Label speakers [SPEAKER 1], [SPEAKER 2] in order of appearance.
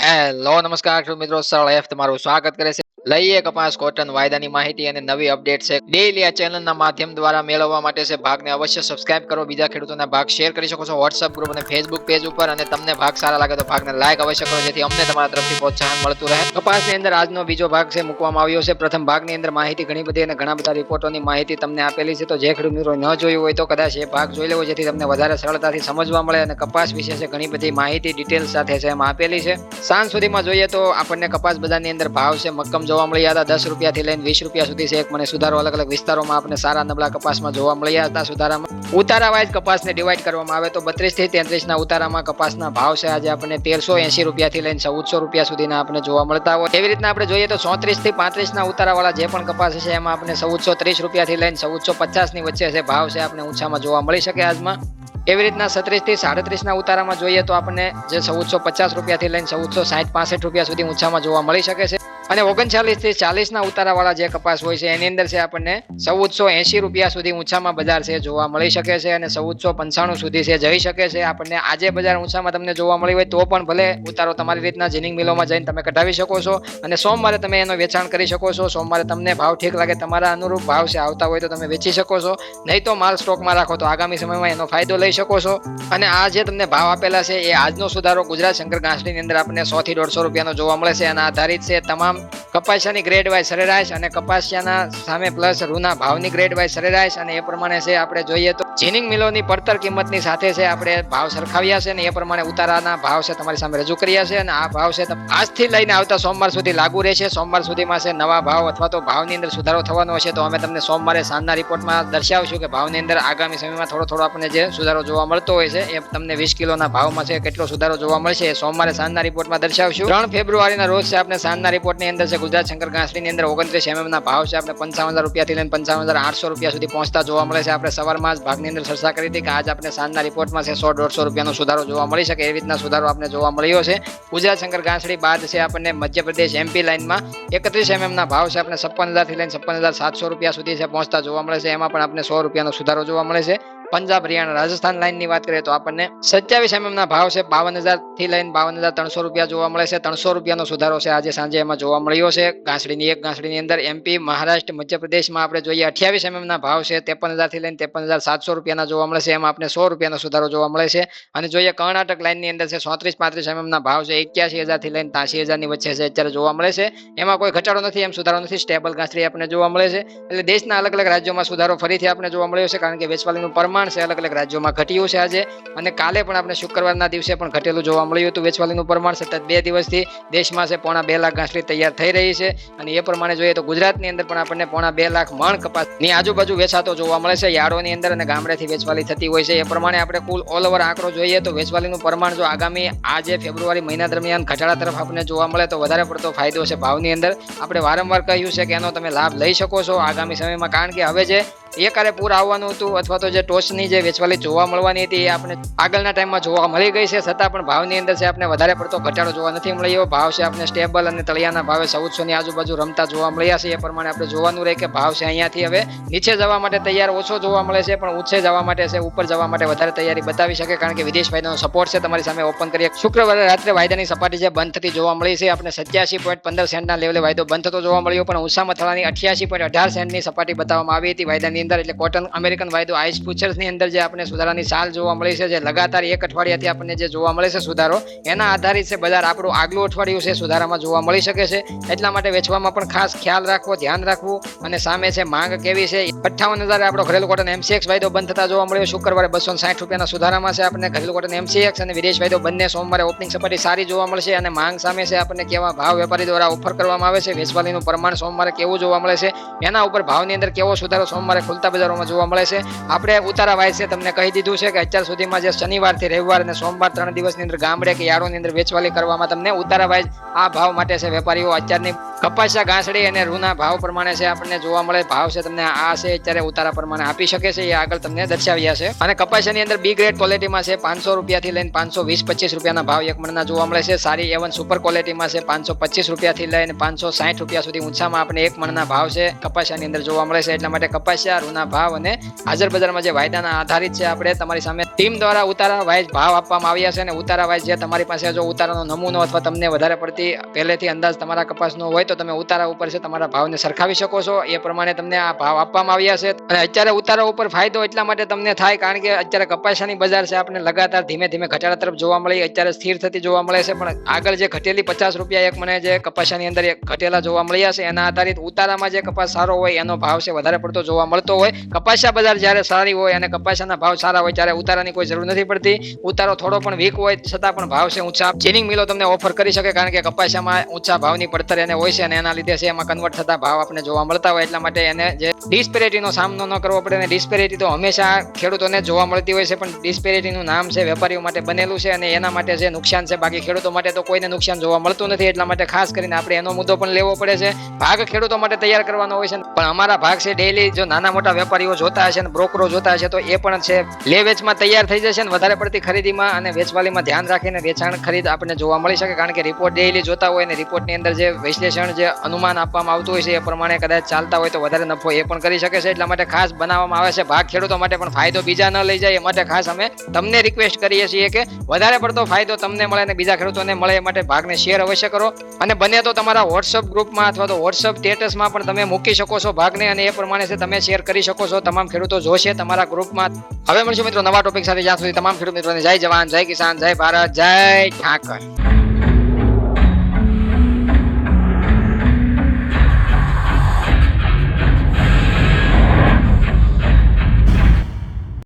[SPEAKER 1] Hello નમસ્કાર ખેડૂત મિત્રો, સરળ એફ તમારું સ્વાગત કરે છે. લઈએ કપાસ કોટન વાયદાની માહિતી અને નવી અપડેટ છે. ડેઈલી આ ચેનલના માધ્યમ દ્વારા મેળવવા માટે છે ભાગને અવશ્ય સબસ્ક્રાઇબ કરો. બીજા ખેડૂતોના ભાગ શેર કરી શકો છો વોટ્સઅપ ગ્રુપ અને ફેસબુક પેજ ઉપર. અને તમને ભાગ સારા લાગે તો ભાગને લાઈક અવશ્ય કરો, જેથી અમને તમારા તરફથી પ્રોત્સાહન મળતું રહે. કપાસની અંદર આજનો બીજો ભાગ છે મૂકવામાં આવ્યો છે. પ્રથમ ભાગની અંદર માહિતી ઘણી બધી અને ઘણા બધા રિપોર્ટોની માહિતી તમને આપેલી છે. તો જે ખેડૂત મિત્રો ન જોયું હોય તો કદાચ એ ભાગ જોઈ લેવો, જેથી તમને વધારે સરળતાથી સમજવા મળે. અને કપાસ વિશે છે ઘણી બધી માહિતી ડિટેલ સાથે છે એમાં આપેલી છે. સાંજ સુધીમાં જોઈએ તો આપણને કપાસ બજારની અંદર ભાવ છે મક્કમ જોવા મળ્યા હતા. 10 રૂપિયાથી લઈને 20 રૂપિયા સુધી છે. એક મને સુધારો અલગ અલગ વિસ્તારોમાં આપણે સારા નબળા કપાસમાં જોવા મળ્યા હતા. સુધારામાં ઉતારા વાઇઝ કપાસને ડિવાઈડ કરવામાં આવે તો 32 થી 33 ના ઉતારામાં કપાસના ભાવ છે આજે આપણને 1380 રૂપિયાથી લઈને 1400 રૂપિયા સુધીના આપણે જોવા મળતા હોય. એવી રીતના આપણે જોઈએ તો 34 થી 35 ના ઉતારાવાળા જે પણ કપાસ છે એમાં આપણે 1430 રૂપિયાથી લઈને 1450 ની વચ્ચે છે ભાવ છે આપણે ઊંચામાં જોવા મળી શકે આજમાં. એવી રીતના 37 થી 37 ના ઉતારામાં જોઈએ તો આપણને જે 1450 રૂપિયાથી લઈને 1460-65 રૂપિયા સુધી ઊંચામાં જોવા મળી શકે છે. અને 39 થી 40 ના ઉતારાવાળા જે કપાસ હોય છે એની અંદર છે આપણને 1480 રૂપિયા સુધી ઊંચામાં બજાર છે જોવા મળી શકે છે. અને 1495 સુધી છે જઈ શકે છે. આપણને આજે બજાર ઊંચામાં તમને જોવા મળી હોય તો પણ ભલે ઉતારો તમારી રીતના જીનિંગ મિલોમાં જઈને તમે કઢાવી શકો છો. અને સોમવારે તમે એનો વેચાણ કરી શકો છો. સોમવારે તમને ભાવ ઠીક લાગે, તમારા અનુરૂપ ભાવ છે આવતા હોય તો તમે વેચી શકો છો. નહીં તો માલ સ્ટોકમાં રાખો તો આગામી સમયમાં એનો ફાયદો લઈ શકો છો. અને આ જે તમને ભાવ આપેલા છે એ આજનો સુધારો ગુજરાત શંકર ઘાસડીની અંદર આપણને 100 થી 150 રૂપિયાનો જોવા મળે છે. અને આધારિત છે તમામ કપાસિયાની ગ્રેડ વાઇઝ સરેરાશ અને કપાસિયાના સામે પ્લસ રૂના ભાવની ગ્રેડ વાઇઝ સરેરાશ. અને એ પ્રમાણે છે આપણે જોઈએ તો જીનિંગ મિલોની પડતર કિંમતની સાથે છે આપણે ભાવ સરખાવ્યા છે. અને એ પ્રમાણે ઉતારાના ભાવ છે તમારી સામે રજૂ કર્યા છે. અને આ ભાવ છે આજથી લઈને આવતા સોમવાર સુધી લાગુ રહેશે. સોમવાર સુધીમાં છે નવા ભાવ અથવા તો ભાવની અંદર સુધારો થવાનો હશે તો અમે તમને સોમવારે સાંજના રિપોર્ટમાં દર્શાવશું કે ભાવની અંદર આગામી સમયમાં થોડો આપણને જે સુધારો જોવા મળતો હોય છે એ તમને 20 કિલોના ભાવમાં છે કેટલો સુધારો જોવા મળશે એ સોમવારે સાંજના રિપોર્ટમાં દર્શાવશું. 3 ફેબ્રુઆરીના રોજ છે આપણે સાંજના રિપોર્ટની અંદર છે ગુજરાત શંકર ઘાસડીની અંદર 29 mm ના ભાવ છે આપણે 55,000 રૂપિયાથી લઈને 55,800 રૂપિયા સુધી પહોંચતા જોવા મળે છે. આપણે સવારમાં જ ભાગની અંદર ચર્ચા કરી હતી કે આજ આપણે સાંજના રિપોર્ટમાં છે 100-150 રૂપિયાનો સુધારો જોવા મળી શકે. એવી રીતના સુધારો આપણે જોવા મળ્યો છે. ગુજરાત શંકર ઘાસડી બાદ છે આપણને મધ્યપ્રદેશ MP લાઇનમાં 31 mm ના ભાવ છે આપણે 56,000 થી લઈને 56,700 રૂપિયા સુધી છે પહોંચતા જોવા મળે છે. એમાં પણ આપણે 100 રૂપિયાનો સુધારો જોવા મળે છે. પંજાબ હરિયાણા રાજસ્થાન લાઇનની વાત કરીએ તો આપણને 27 mm ના ભાવ છે 52,000 થી લઈને 52,300 રૂપિયા જોવા મળે છે. 300 રૂપિયાનો સુધારો છે આજે સાંજે એમાં જોવા મળ્યો છે. ઘાસડીની અંદર MP મહારાષ્ટ્ર મધ્યપ્રદેશમાં આપણે જોઈએ 28 mm ના ભાવ છે 53,000 થી લઈને 53,700 રૂપિયાના જોવા મળે છે. એમાં આપણે 100 રૂપિયાનો સુધારો જોવા મળે છે. અને જોઈએ કર્ણાટક લાઇનની અંદર છે 34-35 mm ના ભાવ છે 81,000 થી લઈને 83,000 ની વચ્ચે છે અત્યારે જોવા મળે છે. એમાં કોઈ ઘટાડો નથી, એમ સુધારો નથી, સ્ટેબલ ઘાસડી આપણે જોવા મળે છે. એટલે દેશના અલગ અલગ રાજ્યોમાં સુધારો ફરીથી આપણે જોવા મળ્યો છે, કારણ કે વેચવાલીનું પ્રમાણ છે અલગ અલગ રાજ્યોમાં ઘટ્યું છે આજે. અને કાલે પણ આપણે શુક્રવારના દિવસે પણ ઘટેલું જોવા મળ્યું હતું. વેચવાલીનું પ્રમાણ સતત 2 દિવસથી દેશમાં છે 2.5 લાખ ઘાસડી તૈયાર થઈ રહી છે. અને એ પ્રમાણે જોઈએ તો ગુજરાતની અંદર પણ આપણને 2.5 લાખ મણ કપાસની આજુબાજુ વેચાતો જોવા મળે છે યાર્ડોની અંદર. અને ગામડેથી વેચવાલી થતી હોય છે. એ પ્રમાણે આપણે કુલ ઓલ ઓવર આંકડો જોઈએ તો વેચવાલીનું પ્રમાણ જો આગામી આજે ફેબ્રુઆરી મહિના દરમિયાન ઘટાડા તરફ આપણને જોવા મળે તો વધારે પડતો ફાયદો છે ભાવની અંદર. આપણે વારંવાર કહ્યું છે કે એનો તમે લાભ લઈ શકો છો આગામી સમયમાં, કારણ કે હવે જે એકારે પૂર આવવાનું હતું અથવા તો જે ટોચની જે વેચવાલી જોવા મળવાની હતી એ આપણે આગળના ટાઈમમાં જોવા મળી ગઈ છે. છતાં પણ ભાવની અંદર છે આપણે વધારે પડતો ઘટાડો જોવા નથી મળ્યો. ભાવ છે આપણે સ્ટેબલ અને તળિયાના ભાવે 1400 ની આજુબાજુ રમતા જોવા મળ્યા છે. એ પ્રમાણે આપણે જોવાનું રહે કે ભાવ છે અહીંયાથી હવે નીચે જવા માટે તૈયાર ઓછો જોવા મળે છે, પણ ઊંચે જવા માટે છે ઉપર જવા માટે વધારે તૈયારી બતાવી શકે, કારણ કે વિદેશ વાયદાનો સપોર્ટ છે તમારી સામે ઓપન કરીએ. શુક્રવારે રાત્રે વાયદાની સપાટી જે બંધ થતી જોવા મળી છે આપણે 87.15 સેન્ટના લેવલે વાયદો બંધ થતો જોવા મળ્યો, પણ ઊંચા મથાળાની 88.18 સેન્ટની સપાટી બતાવવામાં આવી હતી વાયદાની અંદર. એટલે કોટન અમેરિકન વાયદો આઈસ ફ્યુચર્સની અંદર જે આપણે સુધારાની ચાલ જોવા મળી છે, જે લગાતાર એક અઠવાડિયાથી આપણને જે જોવા મળે છે સુધારો, એના આધારિત છે બજાર આપણું આગલું અઠવાડિયું છે સુધારામાં જોવા મળી શકે છે. એટલા માટે વેચવામાં પણ ખાસ ખ્યાલ રાખવો, ધ્યાન રાખવું. અને સામે છે માંગ કેવી છે. 58,000 આપણો ઘરેલું કોટન MCX વાયદો બંધ થતા જોવા મળ્યો. શુક્રવારે 260 રૂપિયાના સુધારામાં છે આપણને ઘરેલું કોટન MCX અને વિદેશ વાયદો બંને સોમવારે ઓપનિંગ સપાટી સારી જોવા મળશે. અને માંગ સામે છે આપણને કેવા ભાવ વેપારી દ્વારા ઓફર કરવામાં આવે છે, વેચવાલીનું પ્રમાણ સોમવારે કેવું જોવા મળે છે, એના ઉપર ભાવની અંદર કેવો સુધારો સોમવારે ખુલતા બજારોમાં જોવા મળે છે. આપણે ઉતારા વાઇઝ છે તમને કહી દીધું છે કે અત્યાર સુધીમાં જે શનિવારથી રવિવાર અને સોમવાર 3 દિવસની અંદર ગામડે કે યાર્ડોની અંદર વેચવાલી કરવામાં તમને ઉતારા વાઇઝ આ ભાવ માટે છે વેપારીઓ અત્યારની કપાસિયા ઘાસડી અને રૂના ભાવ પ્રમાણે છે આપણને જોવા મળે. ભાવ છે તમને આ છે અત્યારે ઉતારા પ્રમાણે આપી શકે છે, એ આગળ તમને દર્શાવ્યા છે. અને કપાસિયાની અંદર બી ગ્રેડ ક્વોલિટીમાં છે 500 રૂપિયાથી લઈને 520-25 રૂપિયાના ભાવ એક મણના જોવા મળે છે. સારી A1 સુપર ક્વોલિટીમાં છે 525 રૂપિયાથી લઈને 560 રૂપિયા સુધી ઊંચામાં આપણે એક મણના ભાવ છે કપાસિયાની અંદર જોવા મળે છે. એટલા માટે કપાસિયા, રૂના ભાવ અને હાજર બજારમાં જે વાયદાના આધારિત છે આપણે તમારી સામે ટીમ દ્વારા ઉતારા વાઇઝ ભાવ આપવામાં આવ્યા છે. અને ઉતારા વાઇઝ જે તમારી પાસે જો ઉતારાનો નમૂનો અથવા તમને વધારે પડતી પહેલેથી અંદાજ તમારા કપાસનો હોય તો તમે ઉતારા ઉપર છે તમારા ભાવને સરખાવી શકો છો. એ પ્રમાણે તમને આ ભાવ આપવામાં આવ્યા છે. અને અત્યારે ઉતારા ઉપર ફાયદો એટલા માટે તમને થાય કારણ કે અત્યારે કપાસિયાની બજાર છે આપણે લગાતાર ધીમે ધીમે ઘટાડા તરફ જોવા મળી, અત્યારે સ્થિર થતી જોવા મળે છે. પણ આગળ જે ઘટેલી 50 રૂપિયા એક મને જે કપાસિયાની અંદર ઘટેલા જોવા મળ્યા છે એના આધારિત ઉતારામાં જે કપાસ સારો હોય એનો ભાવ છે વધારે પડતો જોવા મળતો હોય. કપાસિયા બજાર જ્યારે સારી હોય અને કપાસિયાના ભાવ સારા હોય ત્યારે ઉતારાની કોઈ જરૂર નથી પડતી. ઉતારો થોડો પણ વીક હોય છતાં પણ ભાવ છે ઊંચા ચીનિંગ મિલો તમને ઓફર કરી શકે કારણ કે કપાસિયામાં ઊંચા ભાવની પડતર એને હોય છે અને એના લીધે છે એમાં કન્વર્ટ થતા ભાવ આપણે જોવા મળતા હોય. એટલા માટે એને જે ડિસ્પેરિટીનો સામનો ન કરવો પડે. અને ડિસ્પેરિટી તો હંમેશા ખેડૂતોને જોવા મળતી હોય છે, પણ ડિસ્પેરિટીનું નામ છે વેપારીઓ માટે બનેલું છે અને એના માટે જે નુકસાન છે, બાકી ખેડૂતો માટે તો કોઈને નુકસાન જોવા મળતું નથી. એટલા માટે ખાસ કરીને આપણે એનો મુદ્દો પણ લેવો પડે છે. ભાગ ખેડૂતો માટે તૈયાર કરવાનો હોય છે, પણ અમારા ભાગ છે ડેઈલી જો નાના મોટા વેપારીઓ જોતા હશે અને બ્રોકરો જોતા હશે તો એ પણ છે લે વેચમાં તૈયાર થઈ જશે. અને વધારે પડતી ખરીદીમાં અને વેચવાલીમાં ધ્યાન રાખીને વેચાણ ખરીદ આપણને જોવા મળી શકે કારણ કે રિપોર્ટ ડેઈલી જોતા હોય અને રિપોર્ટની અંદર જે વિશ્લેષણ જે અનુમાન આપવામાં આવતું હોય છે એ પ્રમાણે કદાચ ચાલતા હોય તો વધારે નફો એ પણ કરી શકે છે. એટલા માટે ખાસ બનાવવામાં આવે છે. ભાગ ખેડૂતો માટે પણ ફાયદો બીજા ન લઈ જાય એ માટે ખાસ અમે તમને રિક્વેસ્ટ કરીએ છીએ કે વધારે પડતો ફાયદો તમને મળે અને બીજા ખેડૂતોને મળે એ માટે ભાગને શેર અવશ્ય કરો. અને બને તો તમારા વોટ્સઅપ ગ્રુપમાં અથવા તો વોટ્સઅપ સ્ટેટસમાં પણ તમે મૂકી શકો છો ભાગને અને એ પ્રમાણે છે તમે શેર કરી શકો છો. તમામ ખેડૂતો જોશે તમારા ગ્રુપમાં. હવે મળશું મિત્રો નવા ટોપિક સાથે. જ્યાં સુધી તમામ ખેડૂત મિત્રોને જય જવાન, જય કિસાન, જય ભારત, જય ઠાકર.